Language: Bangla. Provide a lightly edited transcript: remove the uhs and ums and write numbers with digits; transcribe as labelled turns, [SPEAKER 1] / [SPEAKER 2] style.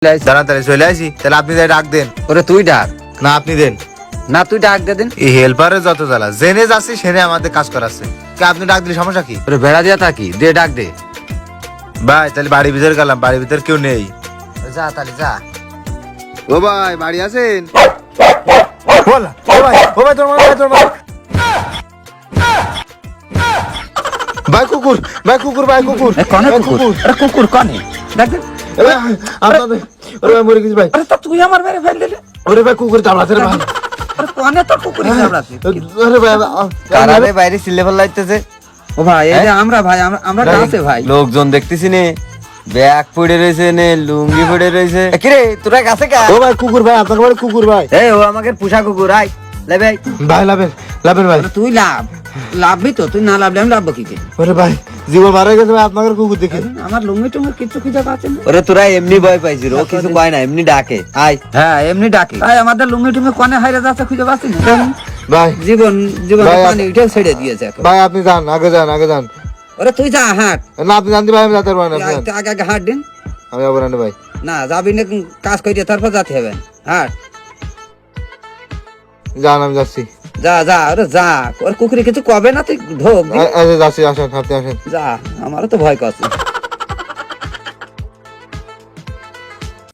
[SPEAKER 1] তাড়াতাড়ি চলে আসি। তাহলে আপনি যাই ডাক দেন।
[SPEAKER 2] ওরে তুই ডাক
[SPEAKER 1] না আপনি দেন।
[SPEAKER 2] না, তুই ডাক দে দিন।
[SPEAKER 1] এই হেল্পারের যত জ্বালা, জেনে যাচ্ছি সেনে আমাদের কাজ করাচ্ছে। কি আপনি ডাক দিলে সমস্যা কি?
[SPEAKER 2] ওরে বেড়া দিয়া থাকি, দে ডাক দে।
[SPEAKER 1] ভাই তাহলে বাড়ির ভিতরে গেলাম, বাড়ির ভিতরে কেউ নেই।
[SPEAKER 2] যা তাহলে যা।
[SPEAKER 1] ও ভাই বাড়ি আছেন? বল ও ভাই, ও ভাই তোর ভাই তোর ভাই। ভাই কুকুর, ভাই কুকুর, ভাই কুকুর।
[SPEAKER 2] কনে কুকুর? আরে কুকুর কনে? ডাক দে।
[SPEAKER 1] আপনাদের ওরে ভাই মরে গেছি ভাই।
[SPEAKER 2] আরে তো তুই আমার মেরে ফেল দিলে।
[SPEAKER 1] ওরে ভাই কুকুর চাবড়াছে রে ভাই।
[SPEAKER 2] আরে কনে তোর কুকুর চাবড়াছে?
[SPEAKER 1] আরে ভাই
[SPEAKER 3] কারারে বাইরে সিলেবল লাইতেছে।
[SPEAKER 2] ও ভাই এই যে আমরা ভাই আমরা কাছে ভাই।
[SPEAKER 3] লোকজন দেখতেছি নে, ব্যাগ পড়ে রয়েছে নে, লুঙ্গি পড়ে রয়েছে। কিরে তোরা কাছে কা?
[SPEAKER 1] ও ভাই কুকুর ভাই, আপনার বাড়ি কুকুর ভাই।
[SPEAKER 3] এই ও আমাকে পোষা কুকুর, আই লে ভাই।
[SPEAKER 1] ভাই লাভের লাভের ভাই।
[SPEAKER 2] তুই লাভবি তো, তুই না লাভলে আমি লাভবো কি?
[SPEAKER 1] ওরে ভাই জীবন মারা গেছে ভাই, আপনার কুকুর দেখে।
[SPEAKER 2] আমার লুঙ্গি টুঙ্গি কিছু খুঁজে পাচ্ছে না।
[SPEAKER 3] ওরে তোরা এমনি ভয় পাইছিস, ও কিছু কয় না, এমনি ডাকে আই।
[SPEAKER 2] হ্যাঁ এমনি ডাকে। ভাই আমাদের লুঙ্গি টুঙ্গি কনে হাইরে যাচ্ছে খুঁজে পাচ্ছি না।
[SPEAKER 1] ভাই
[SPEAKER 2] জীবন
[SPEAKER 1] ভাই,
[SPEAKER 2] পানি উঠেও ছেড়ে দিয়েছে এখন।
[SPEAKER 1] ভাই আপনি যান, আগে যান, আগে যান।
[SPEAKER 2] ওরে তুই যা হাঁট।
[SPEAKER 1] না আপনি জানতে ভাই, আমি যেতে পারবো না। আপনি যান।
[SPEAKER 2] আগে আগে হাঁট দিন।
[SPEAKER 1] আমি যাবো না ভাই।
[SPEAKER 2] না যাবি না, কাজ করিয়ে তারপর যেতে হবে। হাঁট
[SPEAKER 1] যান, আমি যাচ্ছি।
[SPEAKER 2] যা যা, ওরে যা। ওর কুকুরে কিছু কবে না, তুই ঢোক।
[SPEAKER 1] যাচ্ছি, আসেন, আপনি আসেন।
[SPEAKER 2] যা, আমারও তো ভয় করছে।